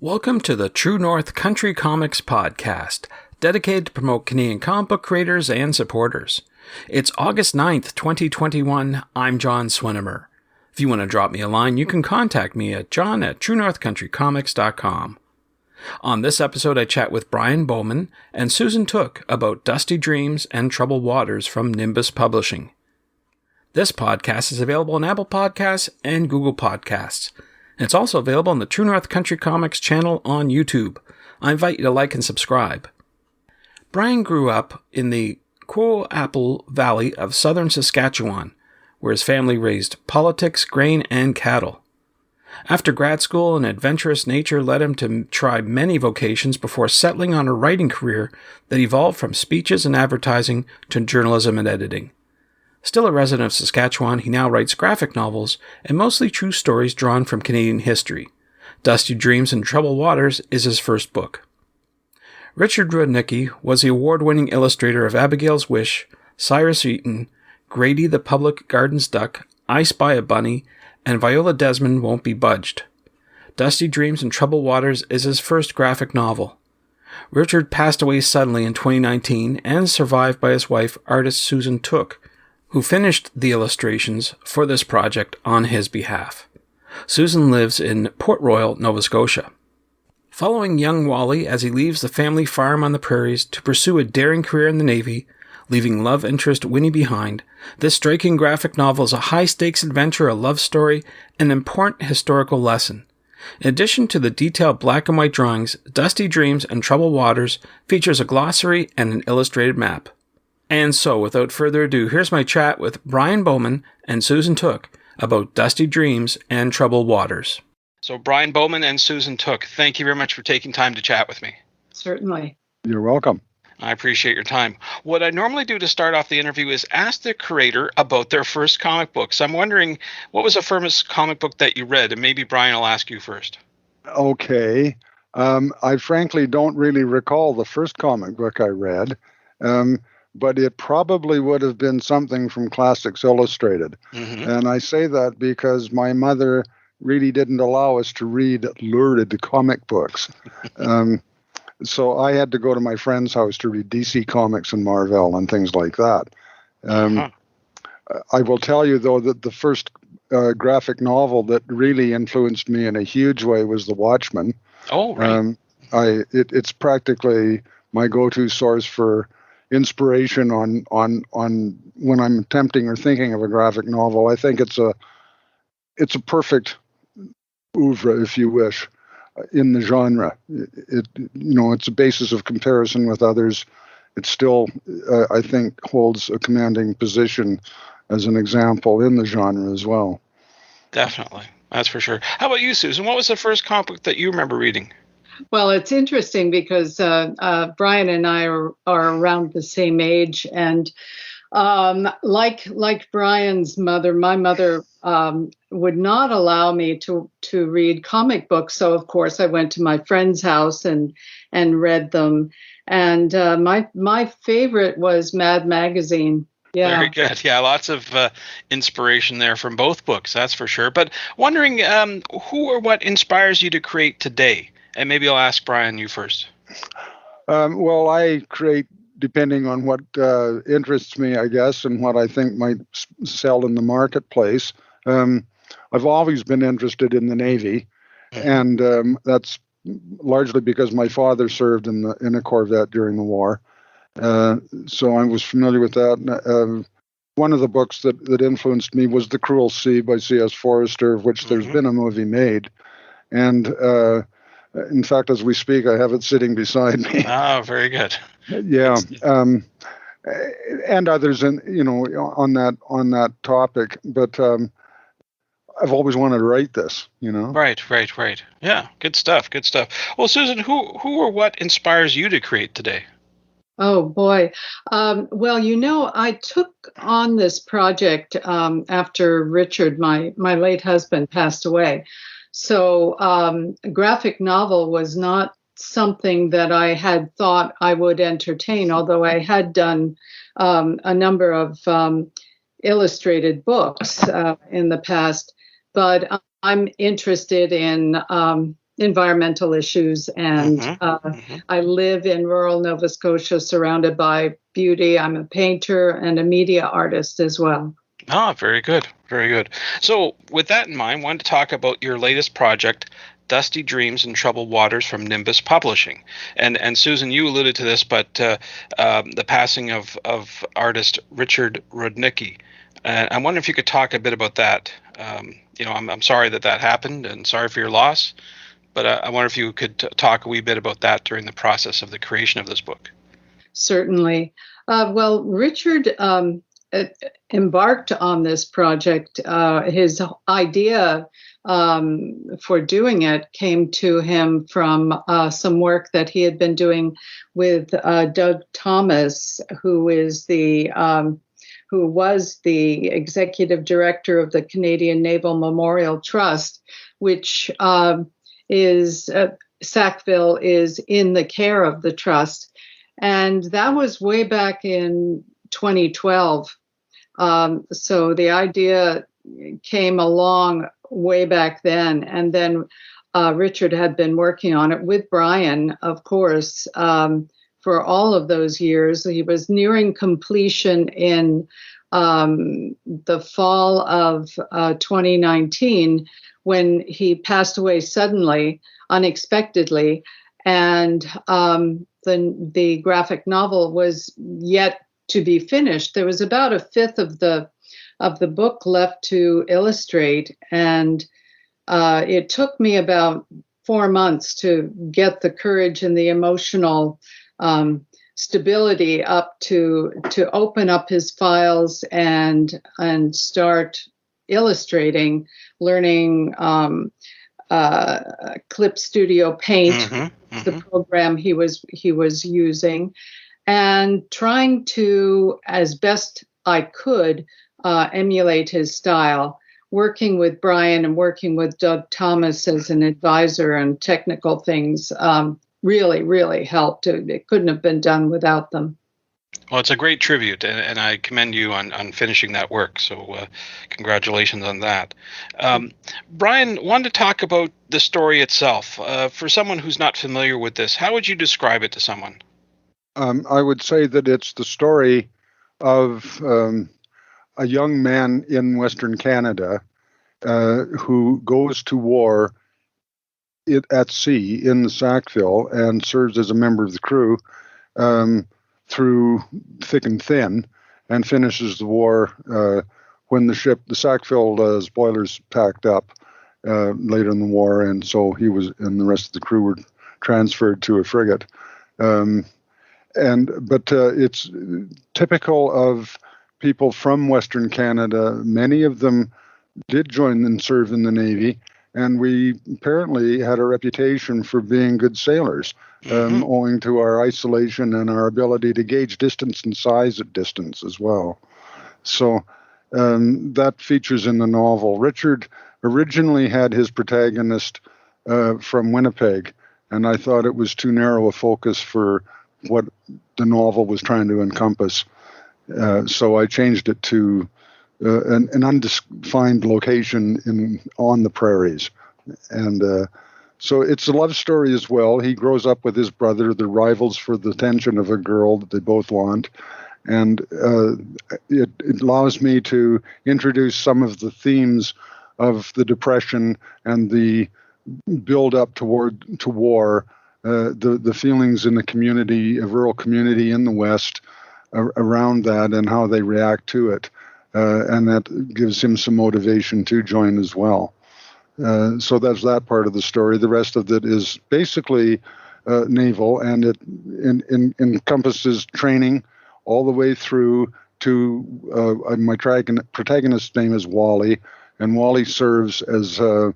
Welcome to the True North Country Comics Podcast, dedicated to promote Canadian comic book creators and supporters. It's August 9th, 2021. I'm John Swinimer. If you want to drop me a line, you can contact me at john@truenorthcountrycomics.com. On this episode, I chat with Brian Bowman and Susan Tooke about Dusty Dreams and Troubled Waters from Nimbus Publishing. This podcast is available on Apple Podcasts and Google Podcasts. It's also available on the True North Country Comics channel on YouTube. I invite you to like and subscribe. Brian grew up in the Coal-Apple Valley of southern Saskatchewan, where his family raised politics, grain, and cattle. After grad school, an adventurous nature led him to try many vocations before settling on a writing career that evolved from speeches and advertising to journalism and editing. Still a resident of Saskatchewan, he now writes graphic novels and mostly true stories drawn from Canadian history. Dusty Dreams and Troubled Waters is his first book. Richard Rudnicki was the award-winning illustrator of Abigail's Wish, Cyrus Eaton, Grady the Public Gardens Duck, I Spy a Bunny, and Viola Desmond Won't Be Budged. Dusty Dreams and Troubled Waters is his first graphic novel. Richard passed away suddenly in 2019 and is survived by his wife, artist Susan Tooke, who finished the illustrations for this project on his behalf. Susan lives in Port Royal, Nova Scotia. Following young Wally as he leaves the family farm on the prairies to pursue a daring career in the Navy, leaving love interest Winnie behind, this striking graphic novel is a high-stakes adventure, a love story, and an important historical lesson. In addition to the detailed black and white drawings, Dusty Dreams and Troubled Waters features a glossary and an illustrated map. And so, without further ado, here's my chat with Brian Bowman and Susan Tooke about Dusty Dreams and Troubled Waters. So, Brian Bowman and Susan Tooke, thank you very much for taking time to chat with me. Certainly. You're welcome. I appreciate your time. What I normally do to start off the interview is ask the creator about their first comic book. So I'm wondering, what was the first comic book that you read? And maybe, Brian, I'll ask you first. Okay. I frankly don't really recall the first comic book I read. But it probably would have been something from Classics Illustrated. Mm-hmm. And I say that because my mother really didn't allow us to read lurid comic books. So I had to go to my friend's house to read DC Comics and Marvel and things like that. I will tell you, though, that the first graphic novel that really influenced me in a huge way was The Watchmen. Oh, right. It's practically my go-to source for inspiration on when I'm attempting or thinking of a graphic novel. I think it's a perfect oeuvre, if you wish, in the genre. It's a basis of comparison with others. It still, I think, holds a commanding position as an example in the genre as well. Definitely, that's for sure. How about you, Susan? What was the first comic book that you remember reading? Well, it's interesting because Brian and I are around the same age, and like Brian's mother, my mother would not allow me to read comic books. So of course I went to my friend's house and read them. And my favorite was Mad Magazine. Yeah. Very good. Yeah, lots of inspiration there from both books, that's for sure. But wondering who or what inspires you to create today? And maybe I'll ask Brian, you first. Well, I create depending on what interests me, I guess, and what I think might sell in the marketplace. I've always been interested in the Navy, and that's largely because my father served in a Corvette during the war. So I was familiar with that. One of the books that influenced me was The Cruel Sea by C.S. Forester, of which there's been a movie made. And in fact, as we speak, I have it sitting beside me. Oh, very good. Yeah, and others, on that topic. But I've always wanted to write this. Right. Yeah, good stuff. Well, Susan, who or what inspires you to create today? Oh boy. Well, I took on this project after Richard, my late husband, passed away. So graphic novel was not something that I had thought I would entertain, although I had done a number of illustrated books in the past. But I'm interested in environmental issues. And I live in rural Nova Scotia, surrounded by beauty. I'm a painter and a media artist as well. Ah, very good. Very good. So with that in mind, I wanted to talk about your latest project, Dusty Dreams and Troubled Waters from Nimbus Publishing. And Susan, you alluded to this, but the passing of artist Richard Rudnicki. I wonder if you could talk a bit about that. I'm sorry that happened, and sorry for your loss, but I wonder if you could talk a wee bit about that during the process of the creation of this book. Certainly. Well, Richard embarked on this project. His idea for doing it came to him from some work that he had been doing with Doug Thomas, who was the executive director of the Canadian Naval Memorial Trust, which is Sackville is in the care of the trust, and that was way back in 2012. So the idea came along way back then, and then Richard had been working on it with Brian, of course, for all of those years. He was nearing completion in the fall of 2019 when he passed away suddenly, unexpectedly, and the graphic novel was yet to be finished. There was about a fifth of the book left to illustrate, and it took me about 4 months to get the courage and the emotional stability up to open up his files and start illustrating, learning Clip Studio Paint, the program he was using, and trying to, as best I could, emulate his style. Working with Brian and working with Doug Thomas as an advisor and technical things really, really helped. It couldn't have been done without them. Well, it's a great tribute, and I commend you on finishing that work. So congratulations on that. Brian, wanted to talk about the story itself. For someone who's not familiar with this, how would you describe it to someone? I would say that it's the story of a young man in Western Canada who goes to war at sea in the Sackville and serves as a member of the crew through thick and thin, and finishes the war when the Sackville's boilers packed up later in the war, and so he was and the rest of the crew were transferred to a frigate. But it's typical of people from Western Canada. Many of them did join and serve in the Navy, and we apparently had a reputation for being good sailors, owing to our isolation and our ability to gauge distance and size at distance as well. So that features in the novel. Richard originally had his protagonist from Winnipeg, and I thought it was too narrow a focus for what the novel was trying to encompass. So I changed it to an undefined location on the prairies. And so it's a love story as well. He grows up with his brother, the rivals for the attention of a girl that they both want. And it allows me to introduce some of the themes of the Depression and the build up to war, the feelings in the community, a rural community in the West around that and how they react to it. And that gives him some motivation to join as well. So that's that part of the story. The rest of it is basically naval, and it encompasses training all the way through to my protagonist's name is Wally, and Wally serves as a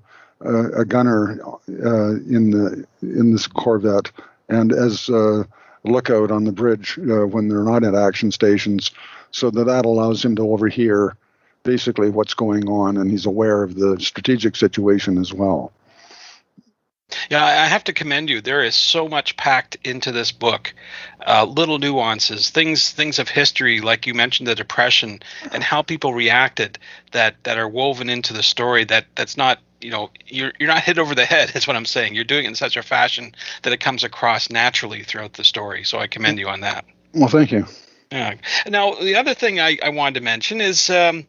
gunner in this Corvette, and as a lookout on the bridge when they're not at action stations, so that allows him to overhear basically what's going on, and he's aware of the strategic situation as well. Yeah, I have to commend you. There is so much packed into this book. Little nuances, things of history, like you mentioned the Depression and how people reacted that are woven into the story that's not you're not hit over the head, is what I'm saying. You're doing it in such a fashion that it comes across naturally throughout the story. So I commend you on that. Well, thank you. Yeah. Now, the other thing I wanted to mention is, don't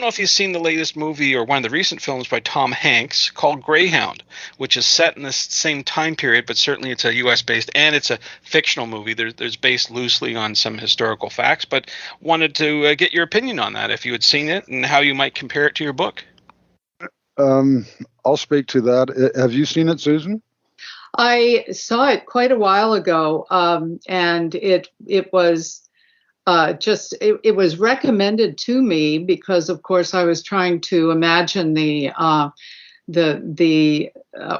know if you've seen the latest movie or one of the recent films by Tom Hanks called Greyhound, which is set in the same time period, but certainly it's a U.S.-based, and it's a fictional movie. There's based loosely on some historical facts, but wanted to get your opinion on that, if you had seen it, and how you might compare it to your book. I'll speak to that. Have you seen it, Susan? I saw it quite a while ago, and it was it was recommended to me because, of course, I was trying to imagine the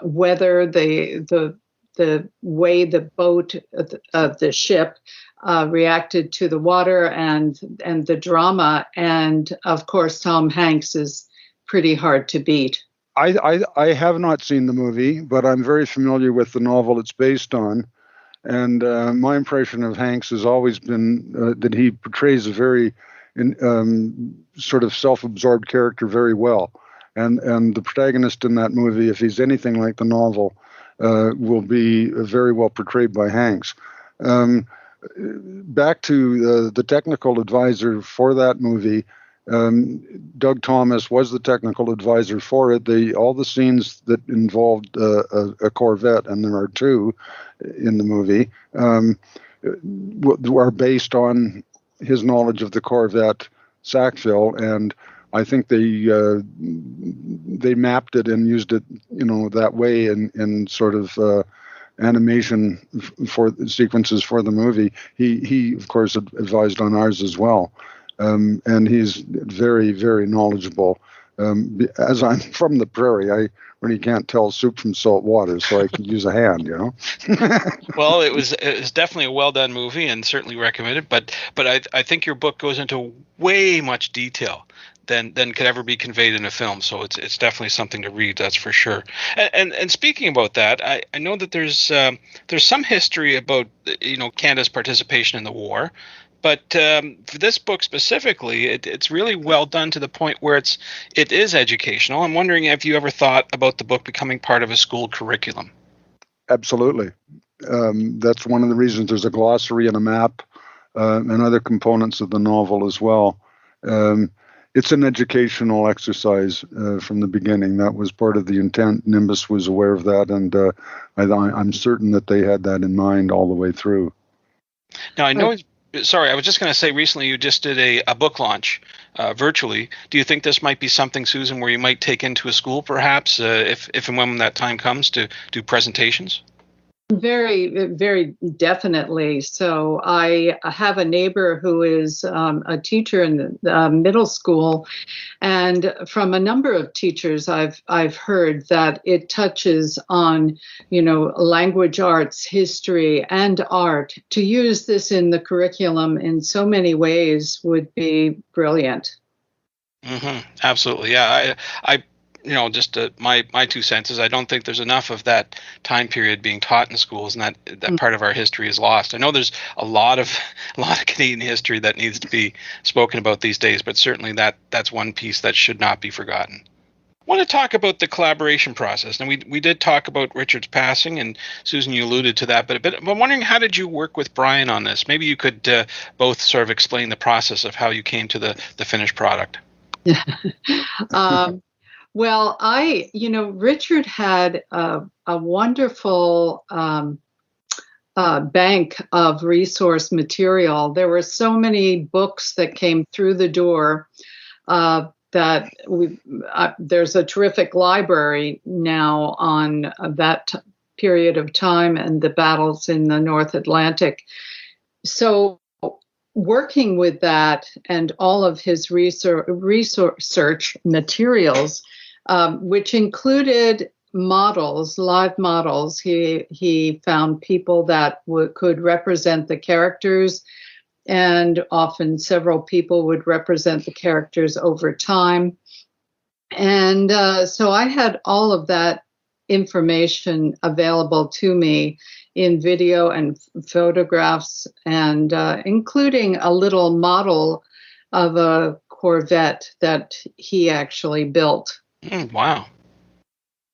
weather, the way the boat of the ship reacted to the water, and the drama, and of course Tom Hanks is pretty hard to beat. I have not seen the movie, but I'm very familiar with the novel it's based on. And my impression of Hanks has always been that he portrays a very sort of self-absorbed character very well. And the protagonist in that movie, if he's anything like the novel, will be very well portrayed by Hanks. Back to the technical advisor for that movie, Doug Thomas was the technical advisor for it. All the scenes that involved a Corvette, and there are two in the movie, are based on his knowledge of the Corvette Sackville, and I think they mapped it and used it, that way in sort of animation for sequences for the movie. He of course advised on ours as well. And he's very, very knowledgeable. As I'm from the prairie, I really can't tell soup from salt water, so I could use a hand, Well, it was definitely a well done movie, and certainly recommended. But I think your book goes into way much detail than could ever be conveyed in a film. So it's definitely something to read, that's for sure. And speaking about that, I know that there's some history about Canada's participation in the war. But for this book specifically, it's really well done to the point where it is educational. I'm wondering if you ever thought about the book becoming part of a school curriculum. Absolutely. That's one of the reasons there's a glossary and a map and other components of the novel as well. It's an educational exercise from the beginning. That was part of the intent. Nimbus was aware of that, and I'm certain that they had that in mind all the way through. Now, I know Sorry, I was just going to say, recently you just did a book launch virtually. Do you think this might be something, Susan, where you might take into a school perhaps, if and when that time comes, to do presentations? Very, very definitely. So I have a neighbor who is a teacher in the middle school, and from a number of teachers, I've heard that it touches on, language arts, history, and art. To use this in the curriculum in so many ways would be brilliant. Mm-hmm. Absolutely, yeah. I just my 2 cents is I don't think there's enough of that time period being taught in schools, and that part of our history is lost. I know there's a lot of Canadian history that needs to be spoken about these days, but certainly that's one piece that should not be forgotten. I want to talk about the collaboration process. And we did talk about Richard's passing, and Susan, you alluded to that, but I'm wondering, how did you work with Brian on this? Maybe you could both sort of explain the process of how you came to the finished product. Well, Richard had a wonderful bank of resource material. There were so many books that came through the door that there's a terrific library now on that period of time and the battles in the North Atlantic. So working with that and all of his research materials, which included models, live models. He found people that could represent the characters, and often several people would represent the characters over time. And so I had all of that information available to me in video and photographs, and including a little model of a Corvette that he actually built. Wow.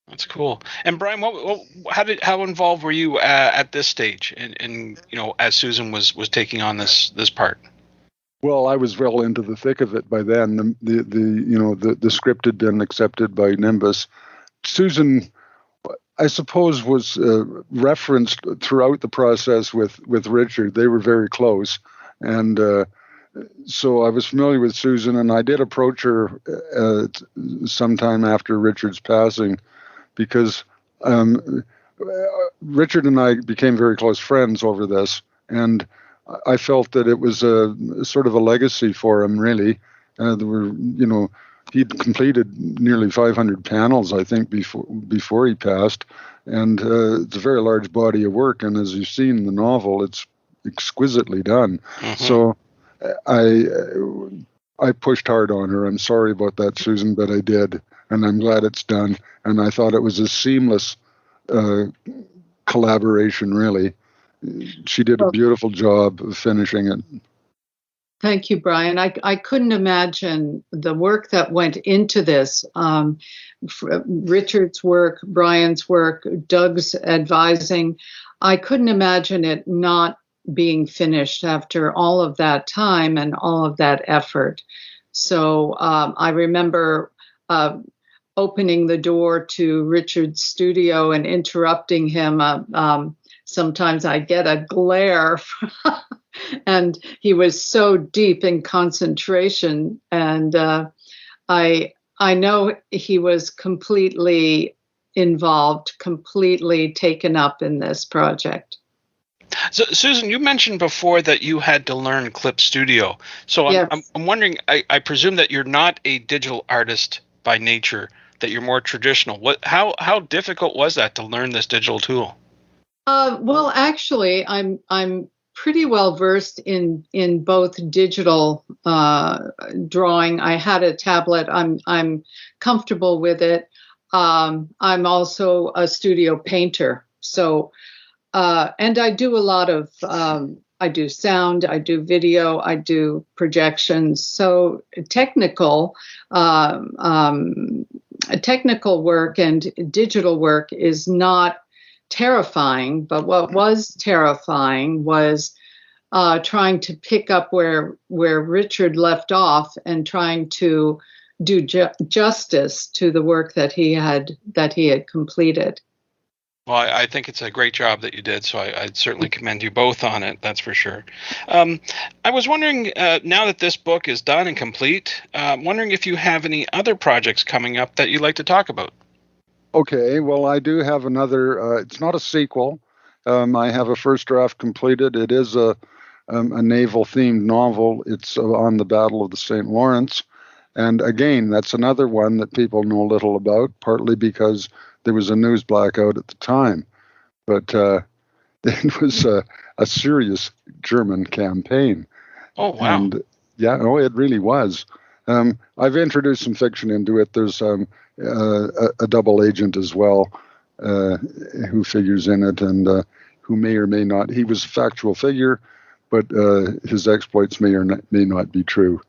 That's cool. And Brian, how involved were you at this stage? In as Susan was taking on this part. Well, I was well into the thick of it by then. The script had been accepted by Nimbus. Susan, I suppose, was referenced throughout the process with Richard. They were very close, and so I was familiar with Susan, and I did approach her sometime after Richard's passing, because Richard and I became very close friends over this, and I felt that it was a sort of a legacy for him, really. There were, he'd completed nearly 500 panels, I think, before he passed, and it's a very large body of work. And as you've seen in the novel, it's exquisitely done. Mm-hmm. So I pushed hard on her. I'm sorry about that, Susan, but I did, and I'm glad it's done. And I thought it was a seamless collaboration, really. She did a beautiful job of finishing it. Thank you, Brian. I couldn't imagine the work that went into this. Richard's work, Brian's work, Doug's advising. I couldn't imagine it not being finished after all of that time and all of that effort. So I remember opening the door to Richard's studio and interrupting him. Sometimes I get a glare, and he was so deep in concentration. And I know he was completely involved, completely taken up in this project. So, Susan, you mentioned before that you had to learn Clip Studio. So Yes. I'm wondering, I presume that you're not a digital artist by nature, that you're more traditional. How difficult was that to learn this digital tool? Well, actually, I'm pretty well versed in both digital drawing. I had a tablet. I'm comfortable with it. I'm also a studio painter. So, and I do a lot of. I do sound. I do video. I do projections. So technical work and digital work is not terrifying, but what was terrifying was trying to pick up where Richard left off and trying to do justice to the work that he had completed. Well, I think it's a great job that you did, so I'd certainly commend you both on it, that's for sure. I was wondering, now that this book is done and complete, wondering if you have any other projects coming up that you'd like to talk about. Okay, well, I do have another. It's not a sequel. I have a first draft completed. It is a naval-themed novel. It's on the Battle of the St. Lawrence. And again, that's another one that people know little about, partly because there was a news blackout at the time. But it was a serious German campaign. Oh, wow. And yeah, it really was. I've introduced some fiction into it. There's a double agent as well who figures in it, and who may or may not. He was a factual figure, but his exploits may or may not be true.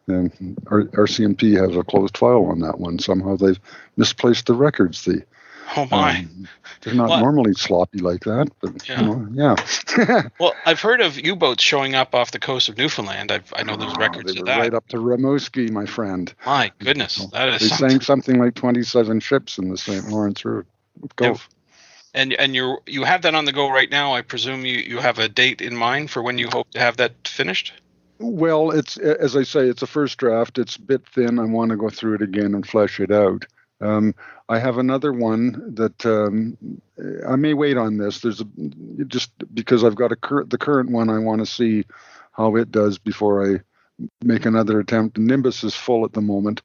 And RCMP has a closed file on that one. Somehow they've misplaced the records. Oh my! They're not normally sloppy like that, but yeah. Well, I've heard of U-boats showing up off the coast of Newfoundland. I know there's records of that. Right up to Rimouski, my friend. My goodness, that is. They sank something like 27 ships in the St. Lawrence Gulf. And you have that on the go right now. I presume you have a date in mind for when you hope to have that finished. Well, it's, as I say, it's a first draft. It's a bit thin. I want to go through it again and flesh it out. I have another one that I may wait on this. Just because I've got the current one, I want to see how it does before I make another attempt. Nimbus is full at the moment,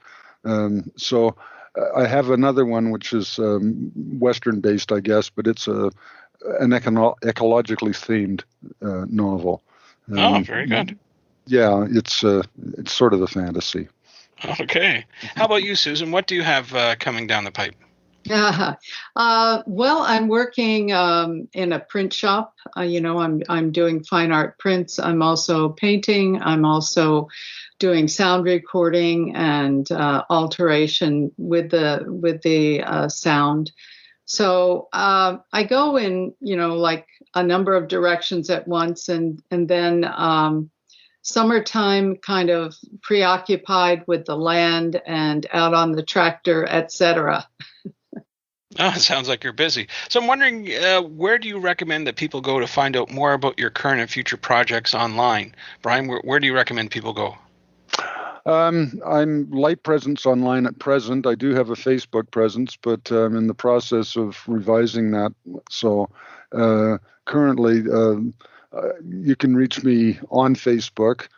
so I have another one which is Western based, I guess, but it's an ecologically themed novel. Very good. Yeah, it's sort of a fantasy. Okay. How about you, Susan? What do you have coming down the pipe? Well, I'm working in a print shop. I'm doing fine art prints. I'm also painting. I'm also doing sound recording and alteration with the sound. So I go in, like a number of directions at once, and then summertime kind of preoccupied with the land and out on the tractor, etc. Oh, it sounds like you're busy. So I'm wondering, where do you recommend that people go to find out more about your current and future projects online? Brian, where do you recommend people go? I'm light presence online at present. I do have a Facebook presence, but I'm in the process of revising that. So currently, you can reach me on Facebook.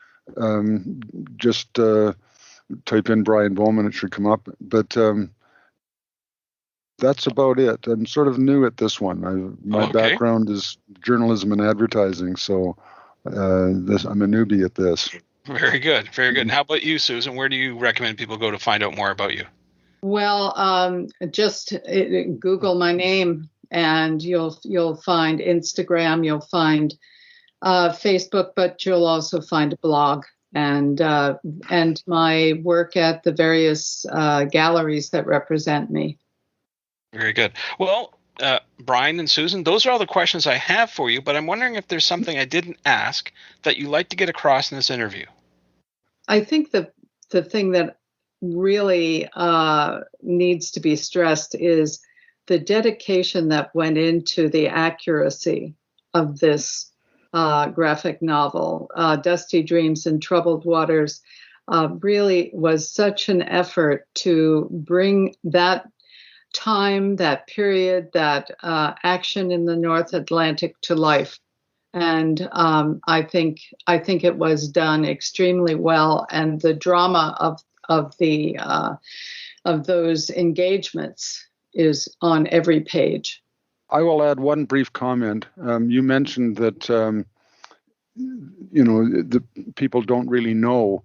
Just type in Brian Bowman, it should come up. But that's about it. I'm sort of new at this one. My background is journalism and advertising, so I'm a newbie at this. Very good. Very good. And how about you, Susan? Where do you recommend people go to find out more about you? Well, just Google my name and you'll find Instagram, you'll find Facebook, but you'll also find a blog and my work at the various galleries that represent me. Very good. Well, Brian and Susan, those are all the questions I have for you, but I'm wondering if there's something I didn't ask that you'd like to get across in this interview. I think the thing that really needs to be stressed is the dedication that went into the accuracy of this graphic novel. Dusty Dreams and Troubled Waters really was such an effort to bring that time, that period, that action in the North Atlantic to life. And I think it was done extremely well, and the drama of those engagements is on every page. I will add one brief comment. You mentioned that the people don't really know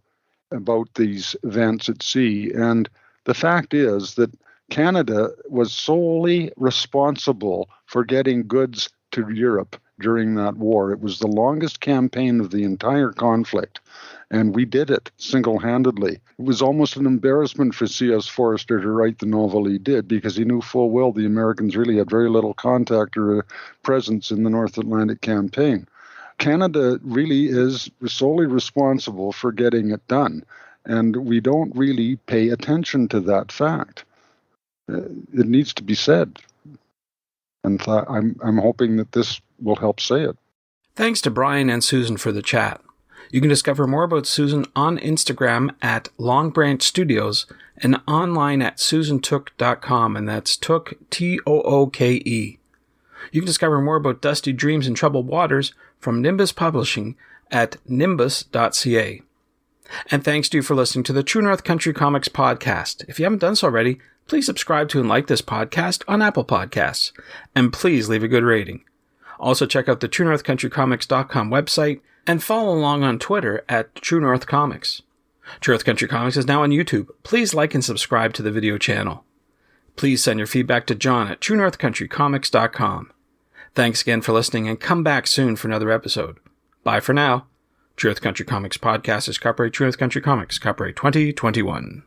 about these events at sea, and the fact is that Canada was solely responsible for getting goods to Europe during that war. It was the longest campaign of the entire conflict, and we did it single-handedly. It was almost an embarrassment for C.S. Forester to write the novel he did, because he knew full well the Americans really had very little contact or presence in the North Atlantic campaign. Canada really is solely responsible for getting it done, and we don't really pay attention to that fact. It needs to be said. And I'm hoping that this will help say it. Thanks to Brian and Susan for the chat. You can discover more about Susan on Instagram at Long Branch Studios and online at susantooke.com, and that's Tooke, Tooke. You can discover more about Dusty Dreams and Troubled Waters from Nimbus Publishing at nimbus.ca. And thanks to you for listening to the True North Country Comics podcast. If you haven't done so already, please subscribe to and like this podcast on Apple Podcasts, and please leave a good rating. Also check out the TrueNorthCountryComics.com website and follow along on Twitter at True North Comics. True North Country Comics is now on YouTube. Please like and subscribe to the video channel. Please send your feedback to John at TrueNorthCountryComics.com. Thanks again for listening, and come back soon for another episode. Bye for now. True North Country Comics podcast is copyright True North Country Comics, copyright 2021.